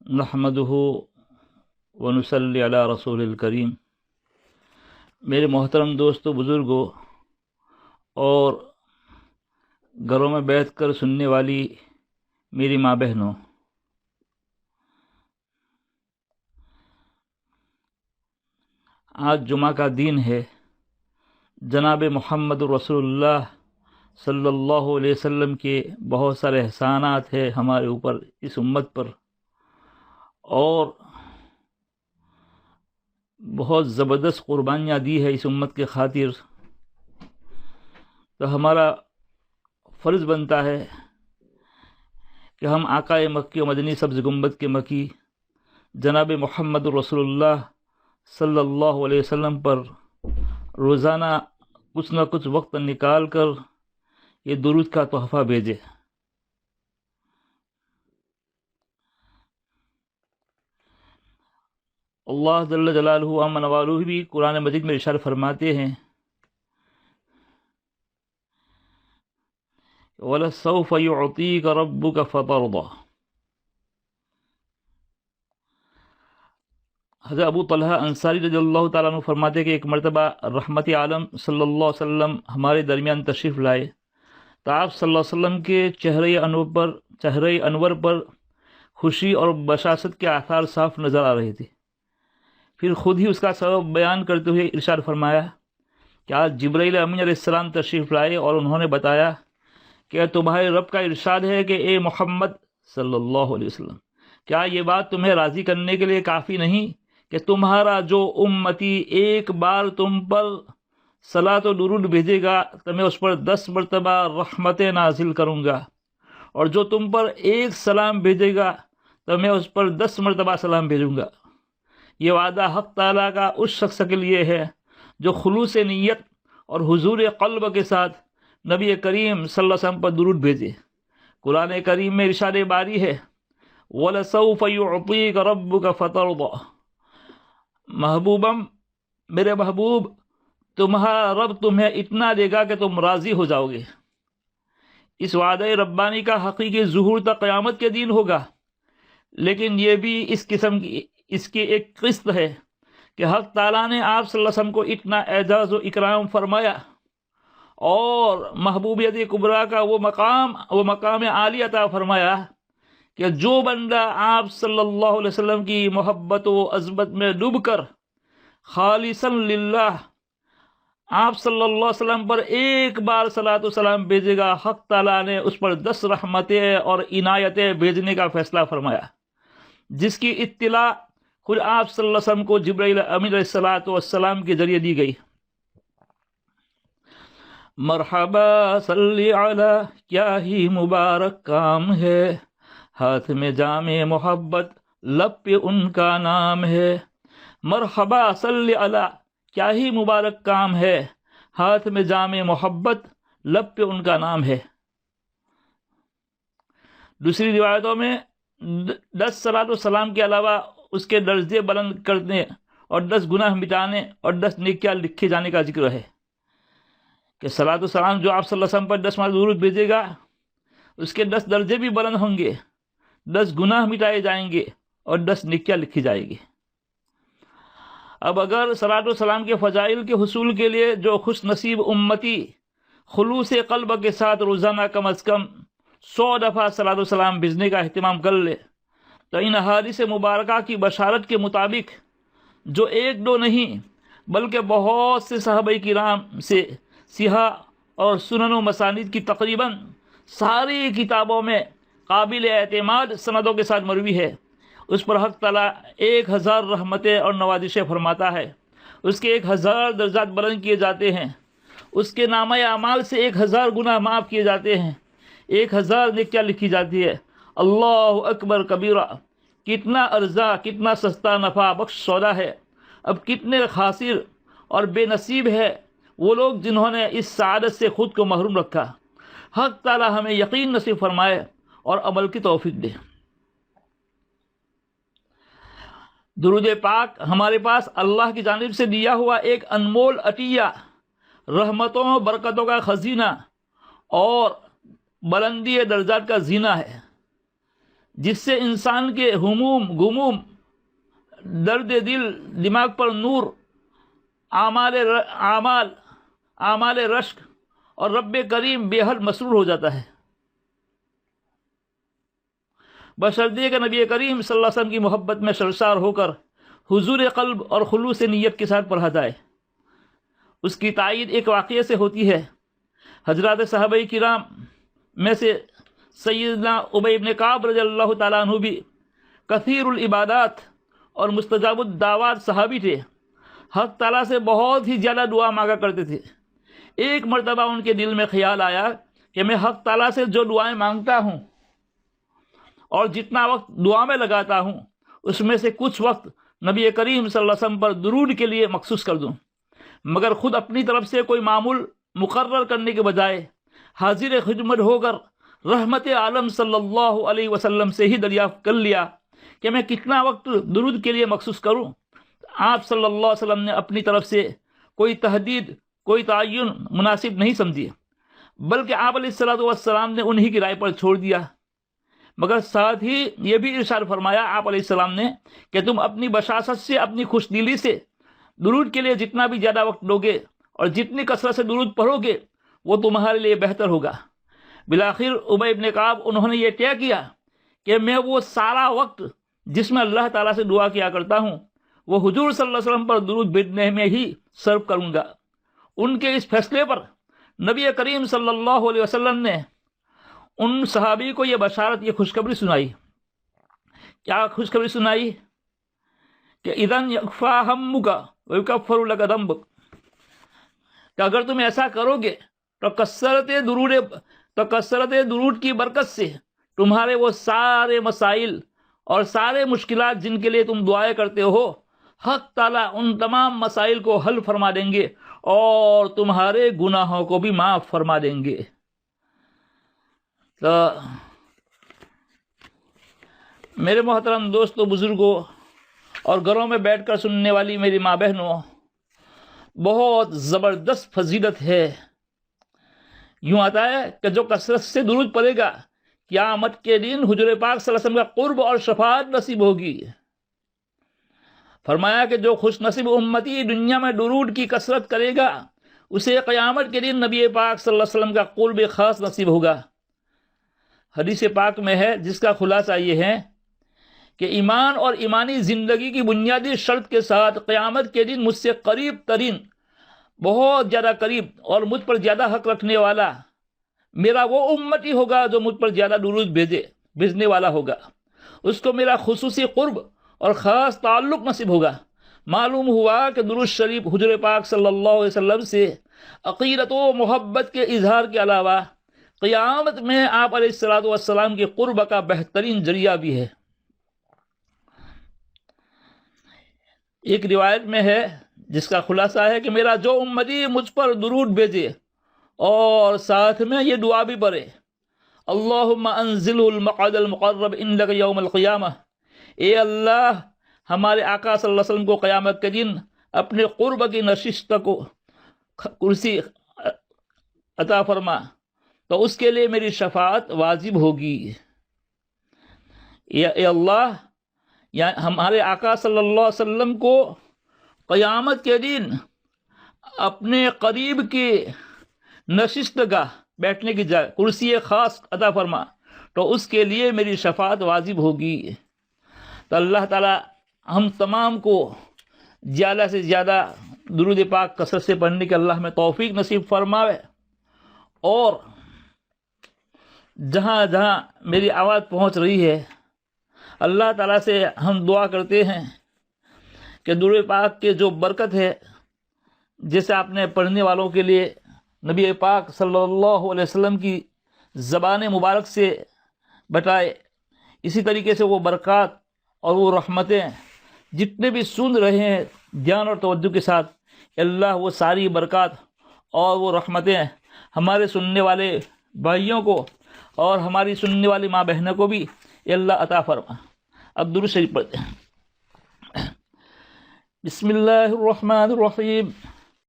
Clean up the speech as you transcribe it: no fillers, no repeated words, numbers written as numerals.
نحمدہ ونصلی علی رسول الکریم۔ میرے محترم دوستوں، بزرگوں اور گھروں میں بیٹھ کر سننے والی میری ماں بہنوں، آج جمعہ کا دن ہے۔ جناب محمد رسول اللہ صلی اللہ علیہ وسلم کے بہت سارے احسانات ہیں ہمارے اوپر، اس امت پر، اور بہت زبردست قربانیاں دی ہے اس امت کے خاطر۔ تو ہمارا فرض بنتا ہے کہ ہم آقا مکی و مدنی سبز گنبد کے مکی جناب محمد رسول اللہ صلی اللہ علیہ وسلم پر روزانہ کچھ نہ کچھ وقت نکال کر یہ درود کا تحفہ بھیجے۔ اللہ جل جلالہ عم نوالہ بھی قرآن مجید میں ارشاد فرماتے ہیں، وَلَسَوْفَ يُعْطِيكَ رَبُّكَ فَتَرْضَىٰ۔ حضرت ابو طلحہ انصاری رضی اللہ تعالیٰ عنہ فرماتے کہ ایک مرتبہ رحمت عالم صلی اللہ علیہ وسلم ہمارے درمیان تشریف لائے تو آپ صلی اللہ علیہ وسلم کے چہرے انور پر خوشی اور بشاشت کے آثار صاف نظر آ رہے تھے۔ پھر خود ہی اس کا سبب بیان کرتے ہوئے ارشاد فرمایا کہ آج جبرائیل امین علیہ السلام تشریف لائے اور انہوں نے بتایا کہ تمہارے رب کا ارشاد ہے کہ اے محمد صلی اللہ علیہ وسلم، کیا یہ بات تمہیں راضی کرنے کے لیے کافی نہیں کہ تمہارا جو امتی ایک بار تم پر صلاۃ و درود بھیجے گا تو میں اس پر 10 مرتبہ رحمتیں نازل کروں گا، اور جو تم پر ایک سلام بھیجے گا تو میں اس پر 10 مرتبہ سلام بھیجوں گا۔ یہ وعدہ حق تعالیٰ کا اس شخص کے لیے ہے جو خلوص نیت اور حضور قلب کے ساتھ نبی کریم صلی اللہ علیہ وسلم پر درود بھیجے۔ قرآن کریم میں ارشاد باری ہے، وَلَسَوْفَ يُعْطِيكَ رَبُّكَ فَتَرْضَىٰ۔ محبوبم، میرے محبوب، تمہارا رب تمہیں اتنا دے گا کہ تم راضی ہو جاؤ گے۔ اس وعدہ ربانی کا حقیقی ظہور تک قیامت کے دن ہوگا، لیکن یہ بھی اس کی ایک قسط ہے کہ حق تعالیٰ نے آپ صلی اللہ علیہ وسلم کو اتنا اعزاز و اکرام فرمایا اور محبوبیت کبریٰ کا وہ مقام عالی عطا فرمایا کہ جو بندہ آپ صلی اللہ علیہ وسلم کی محبت و عظمت میں ڈوب کر خالصاً للہ آپ صلی اللہ علیہ وسلم پر ایک بار صلاۃ و سلام بھیجے گا، حق تعالیٰ نے اس پر 10 رحمتیں اور عنایتیں بھیجنے کا فیصلہ فرمایا، جس کی اطلاع خود آپ صلی اللہ علیہ وسلم کو جبرائیل امین علیہ السلام کے ذریعے دی گئی۔ مرحبا صلی علی، کیا ہی مبارک کام ہے، ہاتھ میں جام محبت، لب پہ ان کا نام ہے۔ مرحبا صلی علی، کیا ہی مبارک کام ہے، ہاتھ میں جام محبت، لب پہ ان کا نام ہے۔ دوسری روایتوں میں 10 صلاۃ و سلام کے علاوہ اس کے درجے بلند کرنے اور 10 گناہ مٹانے اور 10 نیکیاں لکھے جانے کا ذکر ہے کہ صلاۃ و سلام جو آپ صلی اللہ علیہ وسلم پر 10 مرتبہ درود بھیجے گا، اس کے 10 درجے بھی بلند ہوں گے، 10 گناہ مٹائے جائیں گے اور 10 نیکیاں لکھی جائے گی۔ اب اگر صلاۃ و سلام کے فضائل کے حصول کے لیے جو خوش نصیب امتی خلوص قلب کے ساتھ روزانہ کم از کم 100 دفعہ صلاۃ و سلام بھیجنے کا اہتمام کر لے تو ان احادیث مبارکہ کی بشارت کے مطابق، جو ایک دو نہیں بلکہ بہت سے صحابہ کرام سے صحیح اور سنن و مسانید کی تقریباً ساری کتابوں میں قابل اعتماد سندوں کے ساتھ مروی ہے، اس پر حق تعالیٰ 1000 رحمتیں اور نوازشیں فرماتا ہے، اس کے 1000 درجات بلند کیے جاتے ہیں، اس کے نامہ اعمال سے 1000 گناہ معاف کیے جاتے ہیں، 1000 نیکیاں لکھی جاتی ہے۔ اللہ اکبر کبیرہ، کتنا ارزاں، کتنا سستا نفع بخش سودا ہے۔ اب کتنے خاسر اور بے نصیب ہے وہ لوگ جنہوں نے اس سعادت سے خود کو محروم رکھا۔ حق تعالی ہمیں یقین نصیب فرمائے اور عمل کی توفیق دے۔ درود پاک ہمارے پاس اللہ کی جانب سے دیا ہوا ایک انمول عطیہ، رحمتوں برکتوں کا خزینہ اور بلندی درجات کا زینہ ہے۔ جس سے انسان کے ہموم غموم، درد دل، دماغ پر نور، اعمال رشک اور رب کریم بے حد مسرور ہو جاتا ہے، بشرطیہ کہ نبی کریم صلی اللہ علیہ وسلم کی محبت میں سرشار ہو کر حضور قلب اور خلوص نیت کے ساتھ پڑھا جائے۔ اس کی تائید ایک واقعے سے ہوتی ہے۔ حضرات صحابہ کرام میں سے سیدنا ابی بن کعب رضی اللہ تعالیٰ عنہ بھی کثیر العبادات اور مستجاب الدعوات صحابی تھے۔ حق تعالیٰ سے بہت ہی زیادہ دعا مانگا کرتے تھے۔ ایک مرتبہ ان کے دل میں خیال آیا کہ میں حق تعالیٰ سے جو دعائیں مانگتا ہوں اور جتنا وقت دعا میں لگاتا ہوں، اس میں سے کچھ وقت نبی کریم صلی اللہ علیہ وسلم پر درود کے لیے مخصوص کر دوں، مگر خود اپنی طرف سے کوئی معمول مقرر کرنے کے بجائے حاضر خدمت ہو کر رحمت عالم صلی اللہ علیہ وسلم سے ہی دریافت کر لیا کہ میں کتنا وقت درود کے لیے مخصوص کروں۔ آپ صلی اللہ علیہ وسلم نے اپنی طرف سے کوئی تحدید، کوئی تعین مناسب نہیں سمجھی، بلکہ آپ علیہ السلام نے انہی کی رائے پر چھوڑ دیا، مگر ساتھ ہی یہ بھی ارشاد فرمایا آپ علیہ السلام نے کہ تم اپنی بشاشت سے، اپنی خوش دلی سے درود کے لیے جتنا بھی زیادہ وقت دو گے اور جتنی کثرت سے درود پڑھو گے وہ تمہارے لیے بہتر ہوگا۔ بالآخر ابی بن کعب انہوں نے یہ طے کیا کہ میں وہ سارا وقت جس میں اللہ تعالیٰ سے دعا کیا کرتا ہوں وہ حضور صلی اللہ علیہ وسلم پر درود بھیجنے میں ہی صرف کروں گا۔ ان کے اس فیصلے پر نبی کریم صلی اللہ علیہ وسلم نے ان صحابی کو یہ بشارت، یہ خوشخبری سنائی۔ کیا خوشخبری سنائی؟ کہ اذن یکفی ہمک ویکفر لک ذنبک، کہ اگر تم ایسا کرو گے تو کثرت درود کی برکت سے تمہارے وہ سارے مسائل اور سارے مشکلات جن کے لیے تم دعائیں کرتے ہو، حق تعالیٰ ان تمام مسائل کو حل فرما دیں گے اور تمہارے گناہوں کو بھی معاف فرما دیں گے۔ تو میرے محترم دوستوں، بزرگوں اور گھروں میں بیٹھ کر سننے والی میری ماں بہنوں، بہت زبردست فضیلت ہے۔ یوں آتا ہے کہ جو کثرت سے درود پڑے گا قیامت کے دن حضور پاک صلی اللہ علیہ وسلم کا قرب اور شفاعت نصیب ہوگی۔ فرمایا کہ جو خوش نصیب امتی دنیا میں درود کی کثرت کرے گا اسے قیامت کے دن نبی پاک صلی اللہ علیہ وسلم کا قرب خاص نصیب ہوگا۔ حدیث پاک میں ہے، جس کا خلاصہ یہ ہے کہ ایمان اور ایمانی زندگی کی بنیادی شرط کے ساتھ قیامت کے دن مجھ سے قریب ترین، بہت زیادہ قریب اور مجھ پر زیادہ حق رکھنے والا میرا وہ امتی ہوگا جو مجھ پر زیادہ درود بھیجنے والا ہوگا، اس کو میرا خصوصی قرب اور خاص تعلق نصیب ہوگا۔ معلوم ہوا کہ درود شریف حضور پاک صلی اللہ علیہ وسلم سے عقیدت و محبت کے اظہار کے علاوہ قیامت میں آپ علیہ السلام کے قرب کا بہترین ذریعہ بھی ہے۔ ایک روایت میں ہے جس کا خلاصہ ہے کہ میرا جو امتی مجھ پر درود بھیجے اور ساتھ میں یہ دعا بھی پڑھے، اللہم انزل المقعد المقرب عندک یوم القیامہ، اے اللہ ہمارے آقا صلی اللہ علیہ وسلم کو قیامت کے دن اپنے قرب کی نشست کو کرسی عطا فرما تو اس کے لیے میری شفاعت واجب ہوگی۔ اے اللہ، یا ہمارے آقا صلی اللہ علیہ وسلم کو قیامت کے دن اپنے قریب کی نشست گاہ، بیٹھنے کی جگہ، کرسی خاص عطا فرما تو اس کے لیے میری شفاعت واجب ہوگی۔ تو اللہ تعالی ہم تمام کو زیادہ سے زیادہ درود پاک کثرت سے پڑھنے کے اللہ میں توفیق نصیب فرماوے، اور جہاں جہاں میری آواز پہنچ رہی ہے اللہ تعالیٰ سے ہم دعا کرتے ہیں کہ درود پاک کے جو برکت ہے، جیسے آپ نے پڑھنے والوں کے لیے نبی پاک صلی اللہ علیہ وسلم کی زبان مبارک سے بتائے، اسی طریقے سے وہ برکات اور وہ رحمتیں جتنے بھی سن رہے ہیں دھیان اور توجہ کے ساتھ، اللہ وہ ساری برکات اور وہ رحمتیں ہمارے سننے والے بھائیوں کو اور ہماری سننے والی ماں بہنوں کو بھی اللہ عطا فرما۔ اب درود شریف پڑھتے ہیں۔ بسم اللہ الرحمن الرحیم۔